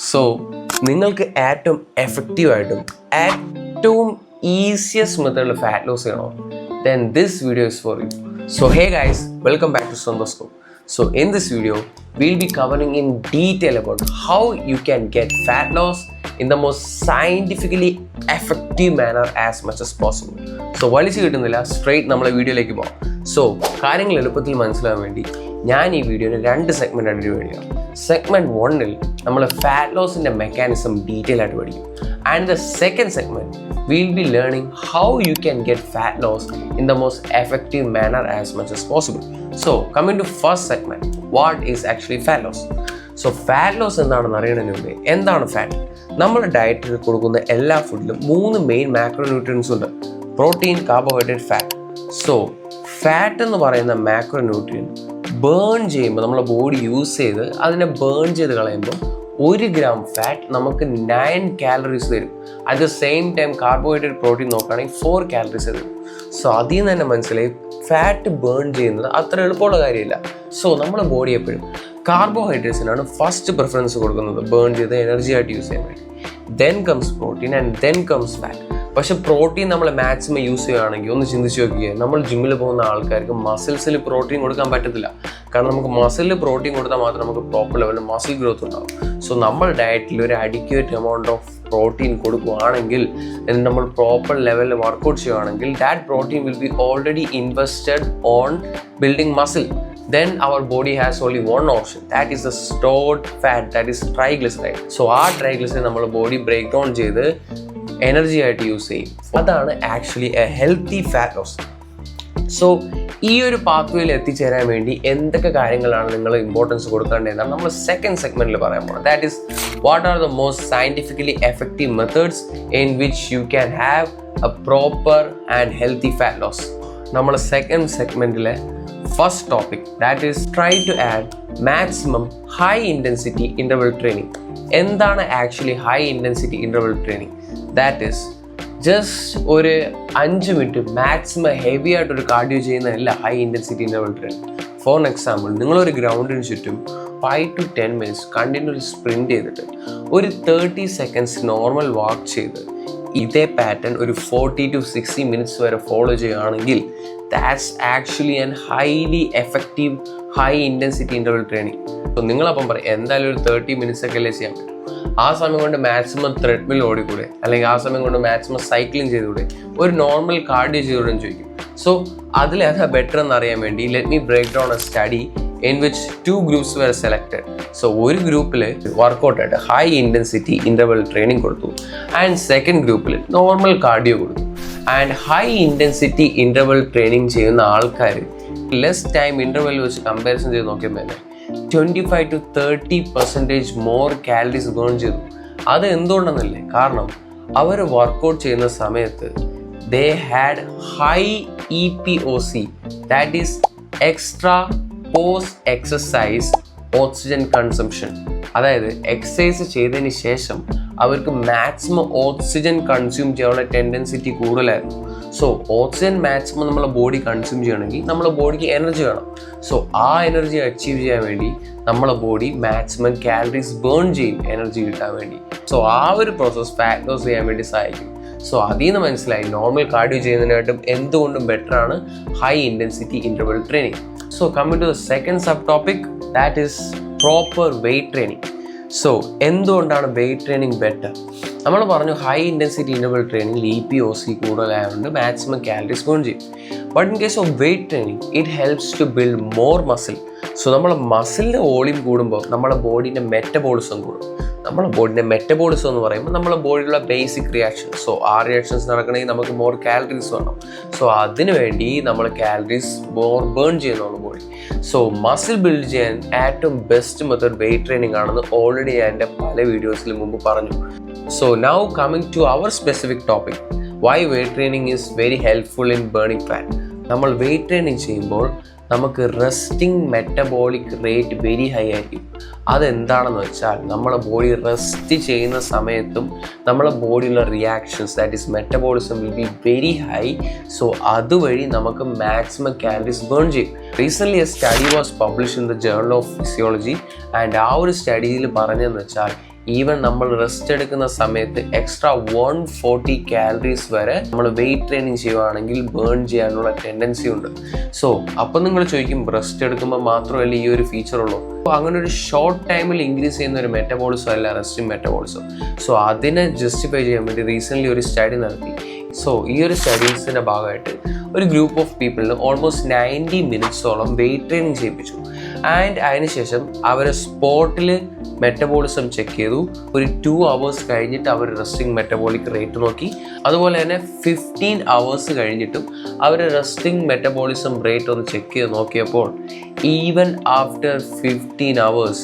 So നിങ്ങൾക്ക് ഏറ്റവും എഫക്റ്റീവായിട്ടും ഏറ്റവും ഈസിയസ്റ്റ് മെത്തേഡിൽ ഫാറ്റ് ലോസ് ചെയ്യണോ? then this video is for you. So hey guys, welcome back to Sondoscope. So in this video, we'll be covering in detail about how you can get fat loss in the most scientifically effective manner as much as possible. So വലിച്ചു കിട്ടുന്നില്ല, straight നമ്മളെ വീഡിയോയിലേക്ക് പോകാം. So കാര്യങ്ങൾ എളുപ്പത്തിൽ മനസ്സിലാകാൻ വേണ്ടി ഞാൻ ഈ വീഡിയോനെ 2 സെഗ്മെൻ്റ് ആയിട്ട് ഡിവൈഡ് ചെയ്യാം. സെഗ്മെൻറ്റ് 1-ൽ നമ്മൾ ഫാറ്റ് ലോസിൻ്റെ മെക്കാനിസം ഡീറ്റെയിൽ ആയിട്ട് പഠിക്കും. And the second segment we'll be learning how you can get fat loss in the most effective manner as much as possible. So coming to first segment, what is actually fat loss? So fat loss എന്താണെന്ന് അറിയണതിന് മുമ്പേ എന്താണ് fat? നമ്മുടെ ഡയറ്റിൽ കൊടുക്കുന്ന എല്ലാ ഫുഡിലും 3 main macro nutrients ഉണ്ട്: protein, carbohydrate, fat. So fat എന്ന് പറയുന്ന മാക്രോ ന്യൂട്രിയൻ ബേൺ ചെയ്യുമ്പോൾ നമ്മളെ ബോഡി യൂസ് ചെയ്ത് അതിനെ ബേൺ ചെയ്ത് കളയുമ്പോൾ 1 ഗ്രാം ഫാറ്റ് നമുക്ക് 9 കാലറീസ് തരും. At the same time carbohydrate, protein നോക്കുകയാണെങ്കിൽ 4 കാലറീസ് തരും. സോ അതിൽ നിന്ന് തന്നെ മനസ്സിലായി ഫാറ്റ് ബേൺ ചെയ്യുന്നത് അത്ര എളുപ്പമുള്ള കാര്യമില്ല. സോ നമ്മുടെ ബോഡി എപ്പോഴും കാർബോഹൈഡ്രേറ്റ്സിനാണ് ഫസ്റ്റ് പ്രിഫറൻസ് കൊടുക്കുന്നത് ബേൺ ചെയ്ത് എനർജി ആയിട്ട് യൂസ് ചെയ്യാൻ വേണ്ടി. Then comes protein and then comes fat. പക്ഷെ പ്രോട്ടീൻ നമ്മൾ മാക്സിമം യൂസ് ചെയ്യുകയാണെങ്കിൽ ഒന്ന് ചിന്തിച്ച് നോക്കുക, നമ്മൾ ജിമ്മിൽ പോകുന്ന ആൾക്കാർക്ക് മസിൽസിൽ പ്രോട്ടീൻ കൊടുക്കാൻ പറ്റത്തില്ല. കാരണം നമുക്ക് മസിലിൽ പ്രോട്ടീൻ കൊടുത്താൽ മാത്രമേ നമുക്ക് പ്രോപ്പർ ലെവലിൽ മസിൽ ഗ്രോത്ത് ഉണ്ടാവും. സോ നമ്മൾ ഡയറ്റിൽ ഒരു അഡിക്വേറ്റ് എമൗണ്ട് ഓഫ് പ്രോട്ടീൻ കൊടുക്കുകയാണെങ്കിൽ, നമ്മൾ പ്രോപ്പർ ലെവലിൽ വർക്കൗട്ട് ചെയ്യുകയാണെങ്കിൽ, that protein will be already invested on building muscle. Then our body has only one option, that is the stored fat, that is triglyceride. So ആ triglyceride നമ്മുടെ body break down ചെയ്ത് energy ആയിട്ട് use ചെയ്യും. അതാണ് actually a healthy fat loss. So ഈ ഒരു പാത്വേയിൽ എത്തിച്ചേരാൻ വേണ്ടി എന്തൊക്കെ കാര്യങ്ങളാണ് നിങ്ങൾ ഇമ്പോർട്ടൻസ് കൊടുക്കേണ്ടതെന്നാണ് നമ്മൾ സെക്കൻഡ് സെഗ്മെന്റിൽ പറയാൻ പോകുന്നത്. That is what are the most scientifically effective methods in which you can have a proper and healthy fat loss. നമ്മൾ സെക്കൻഡ് സെഗ്മെന്റിലെ first topic, that is try to add maximum high intensity interval training. എന്താണ് actually high intensity interval training? That is just ഒരു 5 minute maximum heavy ആയിട്ടൊരു cardio ചെയ്യുന്നതല്ല high intensity interval training. For example, നിങ്ങളൊരു ഗ്രൗണ്ടിന് ചുറ്റും 5 to 10 minutes continuous sprint ചെയ്തിട്ട് ഒരു 30 seconds normal വാക്ക് ചെയ്ത് ഇതേ പാറ്റേൺ ഒരു 40 to 60 മിനിറ്റ്സ് വരെ ഫോളോ ചെയ്യുകയാണെങ്കിൽ that's actually an highly effective high intensity interval training. അപ്പോൾ നിങ്ങളപ്പം പറയും എന്തായാലും ഒരു 30 മിനിറ്റ്സ് ഒക്കെ അല്ലേ ചെയ്യാൻ പറ്റും, ആ സമയം കൊണ്ട് മാക്സിമം ത്രെഡ്മിൽ ഓടിക്കൂടെ, അല്ലെങ്കിൽ ആ സമയം കൊണ്ട് മാക്സിമം സൈക്ലിംഗ് ചെയ്തുകൂടെ, ഒരു നോർമൽ കാർഡിയോ ചെയ്തുകൂടെ ചോദിക്കും. സോ അതിലേതാ ബെറ്റർ എന്ന് അറിയാൻ വേണ്ടി let me break down a study in which 2 groups were selected. So ഒരു ഗ്രൂപ്പിൽ വർക്കൗട്ട് ആയിട്ട് ഹൈ ഇൻറ്റൻസിറ്റി ഇൻ്റർവൽ ട്രെയിനിങ് കൊടുത്തു, ആൻഡ് സെക്കൻഡ് ഗ്രൂപ്പിൽ നോർമൽ കാർഡിയോ കൊടുത്തു. And high intensity interval training ചെയ്യുന്ന ആൾക്കാർ ലെസ് ടൈം ഇൻ്റർവെൽ വെച്ച് കമ്പാരിസൺ ചെയ്ത് നോക്കിയപ്പോൾ 25 to 30% മോർ കാലറീസ് ബേൺ ചെയ്തു. അത് എന്തുകൊണ്ടെന്നല്ലേ, കാരണം അവർ വർക്കൗട്ട് ചെയ്യുന്ന സമയത്ത് they had high EPOC, that is extra post exercise oxygen consumption. അതായത് എക്സസൈസ് ചെയ്തതിന് ശേഷം അവർക്ക് മാക്സിമം ഓക്സിജൻ കൺസ്യൂം ചെയ്യാനുള്ള ടെൻഡൻസിറ്റി കൂടുതലായിരുന്നു. സോ ഓക്സിജൻ മാക്സിമം നമ്മളെ ബോഡി കൺസ്യൂം ചെയ്യണമെങ്കിൽ നമ്മളെ ബോഡിക്ക് എനർജി വേണം. സോ ആ എനർജി അച്ചീവ് ചെയ്യാൻ വേണ്ടി നമ്മളെ ബോഡി മാക്സിമം കാലറീസ് ബേൺ ചെയ്യും എനർജി കിട്ടാൻ വേണ്ടി. സോ ആ ഒരു പ്രോസസ് ഫാറ്റ് ലോസ് ചെയ്യാൻ വേണ്ടി സഹായിക്കും. സോ അതിൽ നിന്ന് മനസ്സിലായി നോർമൽ കാർഡിയോ ചെയ്യുന്നതിനായിട്ടും എന്തുകൊണ്ടും ബെറ്ററാണ് high intensity interval training. So coming to the second subtopic, that is proper weight training. So എന്തുകൊണ്ടാണ് വെയിറ്റ് ട്രെയിനിങ് ബെറ്റർ? നമ്മൾ പറഞ്ഞു ഹൈ ഇൻറ്റൻസിറ്റി ഇൻ്റർവൽ ട്രെയിനിങ്ങിൽ EPOC കൂടുതലായതുകൊണ്ട് മാക്സിമം കാലറീസ് ബേൺ ചെയ്യും. But in case of weight training it helps to build more muscle. So നമ്മളെ മസിലിൻ്റെ volume കൂടുമ്പോൾ നമ്മുടെ ബോഡീൻ്റെ മെറ്റബോളിസം കൂടും. നമ്മളെ ബോഡിൻ്റെ മെറ്റബോളിസം എന്ന് പറയുമ്പോൾ നമ്മളെ ബോഡിയിലുള്ള ബേസിക് റിയാക്ഷൻ. സോ ആ റിയാക്ഷൻസ് നടക്കണമെങ്കിൽ നമുക്ക് മോർ കാലറീസ് വേണം. സോ അതിന് വേണ്ടി നമ്മൾ കാലറീസ് മോർ ബേൺ ചെയ്യുന്നുള്ളൂ ബോഡി. സോ മസിൽ ബിൽഡ് ചെയ്യാൻ ഏറ്റവും ബെസ്റ്റ് മെത്തേഡ് വെയിറ്റ് ട്രെയിനിങ് ആണെന്ന് ഓൾറെഡി ഞാൻ എൻ്റെ പല വീഡിയോസിൽ മുമ്പ് പറഞ്ഞു. So now coming to our specific topic, why weight training is very helpful in burning fat. നമ്മൾ വെയിറ്റ് ട്രെയിനിങ് ചെയ്യുമ്പോൾ നമുക്ക് resting metabolic rate very high ആയിരിക്കും. അതെന്താണെന്ന് വെച്ചാൽ നമ്മളെ ബോഡി റെസ്റ്റ് ചെയ്യുന്ന സമയത്തും നമ്മളെ ബോഡിയിലുള്ള reactions that is metabolism will be very high. So അതുവഴി നമുക്ക് മാക്സിമം കാലറീസ് ബേൺ ചെയ്യും. Recently a study was publish in the journal of physiology and ആ ഒരു സ്റ്റഡിയിൽ പറഞ്ഞതെന്ന് വെച്ചാൽ ഈവൻ നമ്മൾ റെസ്റ്റ് എടുക്കുന്ന സമയത്ത് എക്സ്ട്രാ 140 കാലറീസ് വരെ നമ്മൾ വെയിറ്റ് ട്രെയിനിങ് ചെയ്യുകയാണെങ്കിൽ ബേൺ ചെയ്യാനുള്ള ടെൻഡൻസി ഉണ്ട്. സോ അപ്പം നിങ്ങൾ ചോദിക്കും റെസ്റ്റ് എടുക്കുമ്പോൾ മാത്രമല്ല ഈ ഒരു ഫീച്ചർ ഉള്ളൂ. അപ്പോൾ അങ്ങനെ ഒരു ഷോർട്ട് ടൈമിൽ ഇൻക്രീസ് ചെയ്യുന്ന ഒരു മെറ്റബോളിസം അല്ല റെസ്റ്റിംഗ് മെറ്റബോളിസം. സോ അതിനെ ജസ്റ്റിഫൈ ചെയ്യാൻ വേണ്ടി റീസെൻ്റ്ലി ഒരു സ്റ്റഡി നടത്തി. സോ ഈ ഒരു സ്റ്റഡീസിൻ്റെ ഭാഗമായിട്ട് ഒരു ഗ്രൂപ്പ് ഓഫ് പീപ്പിളിന് ഓൾമോസ്റ്റ് 90 മിനിറ്റ്സോളം വെയിറ്റ് ട്രെയിനിങ് ചെയ്യിപ്പിച്ചു. ആൻഡ് അതിനുശേഷം അവരെ സ്പോട്ടിൽ മെറ്റബോളിസം ചെക്ക് ചെയ്തു. ഒരു 2 hours കഴിഞ്ഞിട്ട് അവർ റെസ്റ്റിംഗ് മെറ്റബോളിക് റേറ്റ് നോക്കി. അതുപോലെ തന്നെ 15 hours കഴിഞ്ഞിട്ടും അവർ റെസ്റ്റിംഗ് മെറ്റബോളിസം റേറ്റ് ഒന്ന് ചെക്ക് ചെയ്ത് നോക്കിയപ്പോൾ even after 15 hours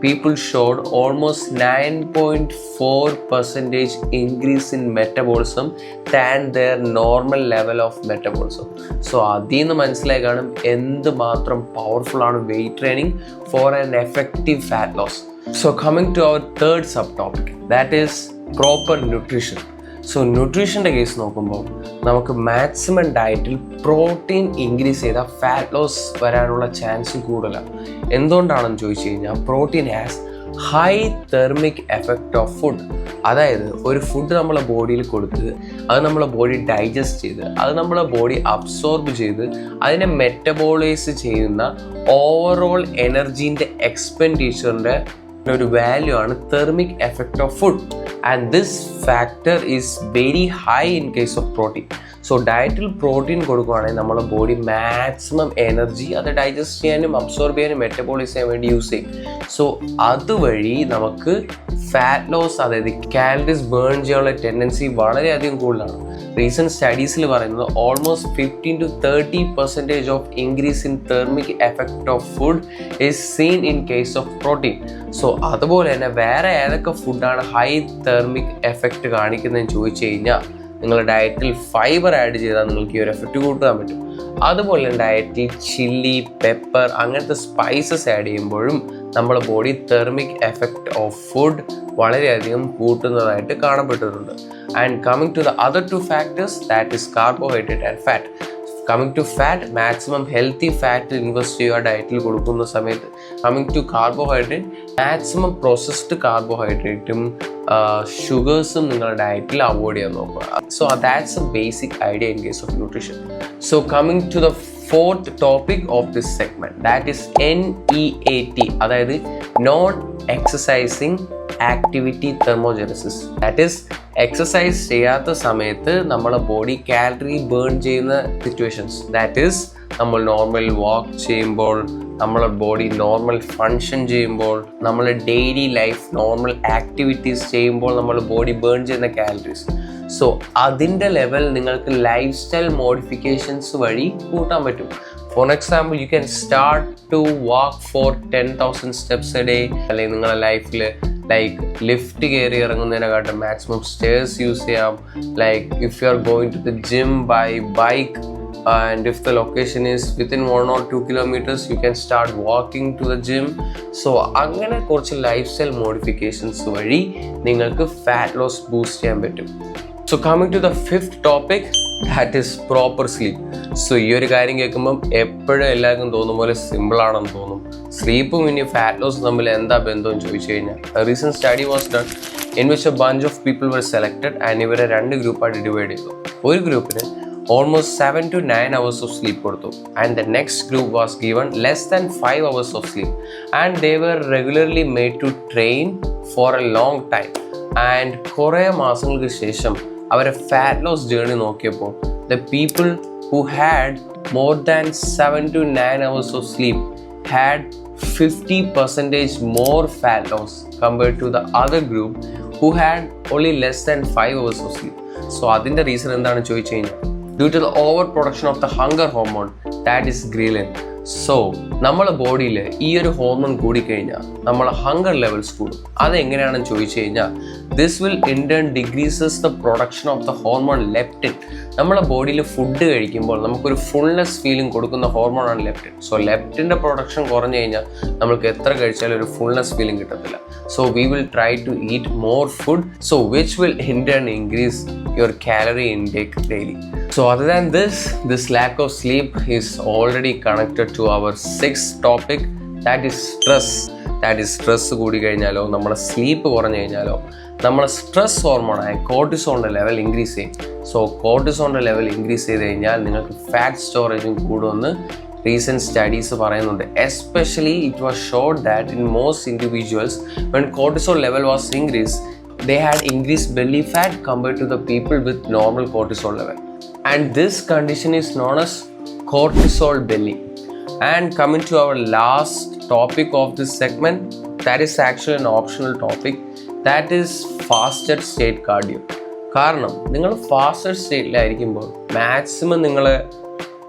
people showed almost 9.4% increase in metabolism than their normal level of metabolism. So അതിൽ നിന്ന് മനസ്സിലായി കാണും എന്തുമാത്രം പവർഫുൾ ആണ് weight training for an effective fat loss. So coming to our third subtopic, that is proper nutrition. So ന്യൂട്രീഷൻ്റെ case നോക്കുമ്പോൾ നമുക്ക് maximum ഡയറ്റിൽ പ്രോട്ടീൻ ഇൻക്രീസ് ചെയ്താൽ ഫാറ്റ് ലോസ് വരാനുള്ള ചാൻസ് കൂടുതലാണ്. എന്തുകൊണ്ടാണെന്ന് ചോദിച്ചു കഴിഞ്ഞാൽ protein has high thermic effect of food. അതായത് ഒരു ഫുഡ് നമ്മളെ ബോഡിയിൽ കൊടുത്ത് അത് നമ്മളെ ബോഡി ഡൈജസ്റ്റ് ചെയ്ത് അത് നമ്മളെ ബോഡി അബ്സോർബ് ചെയ്ത് അതിനെ മെറ്റബോളൈസ് ചെയ്യുന്ന ഓവറോൾ എനർജീൻ്റെ എക്സ്പെൻഡിച്ചറിൻ്റെ ഒരു വാല്യൂ ആണ് thermic effect of food. And this factor is very high in case of protein. So ഡയറ്റിൽ പ്രോട്ടീൻ കൊടുക്കുകയാണെങ്കിൽ നമ്മുടെ ബോഡി മാക്സിമം എനർജി അത് ഡൈജസ്റ്റ് ചെയ്യാനും അബ്സോർബ് ചെയ്യാനും മെറ്റബോളൈസ് ചെയ്യാൻ വേണ്ടി യൂസ് ചെയ്യും. സോ അതുവഴി നമുക്ക് ഫാറ്റ് ലോസ്, അതായത് കാലറീസ് ബേൺ ചെയ്യാനുള്ള ടെൻഡൻസി വളരെയധികം കൂടുതലാണ്. റീസെൻറ്റ് സ്റ്റഡീസിൽ പറയുന്നത് almost 15 to 30% of increase in thermic effect of food is seen in case of protein. So അതുപോലെ തന്നെ വേറെ ഏതൊക്കെ ഫുഡാണ് ഹൈ തെർമിക് എഫക്റ്റ് കാണിക്കുന്നതെന്ന് ചോദിച്ചു കഴിഞ്ഞാൽ നിങ്ങളുടെ ഡയറ്റിൽ ഫൈബർ ആഡ് ചെയ്താൽ നിങ്ങൾക്ക് ഈ ഒരു എഫക്റ്റ് കൂട്ടാൻ പറ്റും. അതുപോലെ ഡയറ്റിൽ ചില്ലി, പെപ്പർ അങ്ങനത്തെ സ്പൈസസ് ആഡ് ചെയ്യുമ്പോഴും നമ്മുടെ body thermic effect of food വളരെയധികം കൂട്ടുന്നതായിട്ട് കാണപ്പെട്ടിട്ടുണ്ട്. And coming to the other 2 factors, that is carbohydrate and fat. Coming to fat, maximum healthy fat invest ചെയ്യുക ഡയറ്റിൽ കൊടുക്കുന്ന സമയത്ത്. കമ്മിങ് ടു കാർബോഹൈഡ്രേറ്റ്, മാക്സിമം പ്രോസസ്ഡ് കാർബോഹൈഡ്രേറ്റും ഷുഗേഴ്സും നിങ്ങളുടെ ഡയറ്റിൽ അവോയ്ഡ് ചെയ്യാൻ നോക്കുക. So that's a basic idea in case of nutrition. So coming to the fourth topic of this segment, that is NEAT, അതായത് non exercising activity thermogenesis. That is exercise ചെയ്യാത്ത സമയത്ത് നമ്മളെ ബോഡി കാലറി ബേൺ ചെയ്യുന്ന situations. That is നമ്മൾ normal walk ചെയ്യുമ്പോൾ, നമ്മളെ body normal function ചെയ്യുമ്പോൾ, നമ്മൾ ഡെയിലി ലൈഫ് നോർമൽ ആക്ടിവിറ്റീസ് ചെയ്യുമ്പോൾ നമ്മൾ ബോഡി ബേൺ ചെയ്യുന്ന കാലറീസ്. സോ അതിൻ്റെ ലെവൽ നിങ്ങൾക്ക് ലൈഫ് സ്റ്റൈൽ മോഡിഫിക്കേഷൻസ് വഴി കൂട്ടാൻ പറ്റും. For example, you can start to walk for 10,000 steps a day. അല്ലെങ്കിൽ നിങ്ങളുടെ ലൈഫിൽ ലൈക്ക് ലിഫ്റ്റ് കയറി ഇറങ്ങുന്നതിനെക്കാട്ടും മാക്സിമം സ്റ്റെയർസ് യൂസ് ചെയ്യാം. Like if you are going to the gym by bike and if the location is within 1 or 2 kilometers, you can start walking to the gym. So അങ്ങനെ കുറച്ച് life style modifications വഴി നിങ്ങൾക്ക് fat loss boost ചെയ്യാൻ പറ്റും. So coming to the 5th topic, that is proper sleep. So ഈ ഒരു കാര്യം കേൾക്കുമ്പം എപ്പോഴും എല്ലാവർക്കും തോന്നും പോലെ സിമ്പിളാണെന്ന് തോന്നും. സ്ലീപ്പും ഇനി ഫാറ്റ് ലോസ് തമ്മിൽ എന്താ ബന്ധം ചോദിച്ചു കഴിഞ്ഞാൽ, recent study was done in which a bunch of people were selected and ഇവരെ 2 ഗ്രൂപ്പായിട്ട് ഡിവൈഡ് ചെയ്തു. ഒരു ഗ്രൂപ്പിന് almost 7 to 9 hours of sleep കൊടുത്തു, and the next group was given less than 5 hours of sleep, and they were regularly made to train for a long time. And കുറേ മാസങ്ങൾക്ക് ശേഷം അവരെ ഫാറ്റ് ലോസ് ജേർണി നോക്കിയപ്പോൾ the people who had more than 7 to 9 hours of sleep had 50% more fat loss compared to the other group who had only less than 5 hours of sleep. So അതിൻ്റെ reason എന്താണെന്ന് ചോദിച്ചു കഴിഞ്ഞാൽ, due to the overproduction of the hunger hormone, that is ghrelin. So നമ്മളെ ബോഡിയിൽ ഈ ഒരു hormone കൂടിക്കഴിഞ്ഞാൽ നമ്മളെ ഹങ്കർ ലെവൽസ് കൂടും. അതെങ്ങനെയാണെന്ന് ചോദിച്ചു കഴിഞ്ഞാൽ this will in turn decreases the production of the hormone leptin. നമ്മളെ ബോഡിയിൽ ഫുഡ് കഴിക്കുമ്പോൾ നമുക്കൊരു ഫുൾനെസ് ഫീലിംഗ് കൊടുക്കുന്ന ഹോർമോണാണ് ലെപ്റ്റിൻ. സോ ലെപ്റ്റിൻ്റെ പ്രൊഡക്ഷൻ കുറഞ്ഞു കഴിഞ്ഞാൽ നമുക്ക് എത്ര കഴിച്ചാലും ഒരു ഫുൾനെസ് ഫീലിംഗ് കിട്ടത്തില്ല. So we will try to eat more food, so which will in turn increase your calorie intake daily. So other than this lack of sleep is already connected to our sixth topic, that is stress. That is stress കൂടി കഴിഞ്ഞാലോ നമ്മളെ sleep കുറഞ്ഞു കഴിഞ്ഞാലോ നമ്മളെ stress ഹോർമോണായ കോർട്ടിസോളിൻ്റെ level increase ചെയ്യും. So കോർട്ടിസോളിൻ്റെ ലെവൽ ഇൻക്രീസ് ചെയ്ത് കഴിഞ്ഞാൽ നിങ്ങൾക്ക് ഫാറ്റ് സ്റ്റോറേജും കൂടുമെന്ന് റീസെൻറ്റ് സ്റ്റഡീസ് പറയുന്നുണ്ട്. Especially it was showed that in most individuals when cortisol level was increase they had increased belly fat compared to the people with normal cortisol level. And this condition is known as cortisol belly. And coming to our last topic of this segment, that is actually an optional topic, that is fasted state cardio. കാരണം നിങ്ങൾ fasted സ്റ്റേറ്റിലായിരിക്കുമ്പോൾ maximum നിങ്ങൾ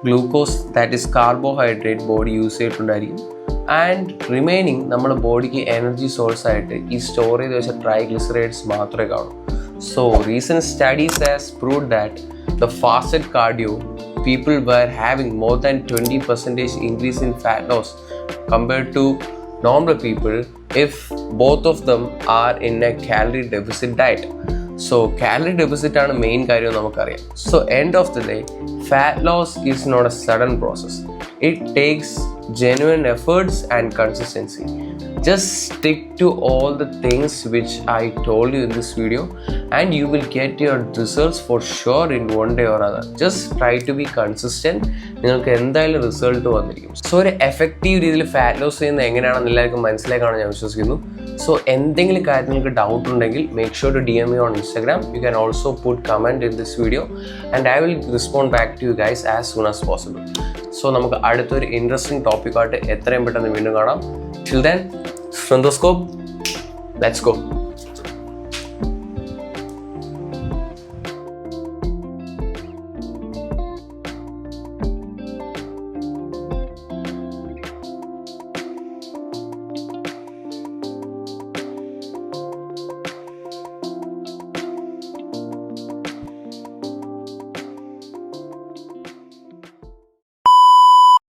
glucose that is carbohydrate body use ചെയ്തിട്ടുണ്ടായിരിക്കും. And remaining നമ്മുടെ ബോഡിക്ക് energy source ആയിട്ട് ഈ store ചെയ്ത് വെച്ച ട്രൈഗ്ലിസറൈഡ്സ് മാത്രമേ കാണൂ. So recent studies has proved that the fasted cardio, people were having more than 20% increase in fat loss compared to normal people if both of them are in a calorie deficit diet. So calorie deficit ആണ് main കാര്യം നമുക്കറിയാം. So end of the day, fat loss is not a sudden process. It takes genuine efforts and consistency. Just stick to all the things which I told you in this video and you will get your results for sure in one day or other. Just try to be consistent. നിങ്ങൾക്ക് എന്തായാലും result വന്നിരിക്കും. So ഒരു effective രീതിയിൽ fat loss ചെയ്യുന്നത് എങ്ങനെയാണെന്ന് എല്ലാവർക്കും മനസ്സിലാക്കാണെന്ന് ഞാൻ വിശ്വസിക്കുന്നു. സോ എന്തെങ്കിലും കാര്യം നിങ്ങൾക്ക് ഡൗട്ട് ഉണ്ടെങ്കിൽ make sure to DM me on Instagram. You can also put comment in this video and I will respond back to you guys as soon as possible. So നമുക്ക് അടുത്തൊരു ഇൻട്രസ്റ്റിംഗ് ടോപ്പിക്കായിട്ട് എത്രയും പെട്ടെന്ന് വീണ്ടും കാണാം. Till then, Stethoscope, let's go.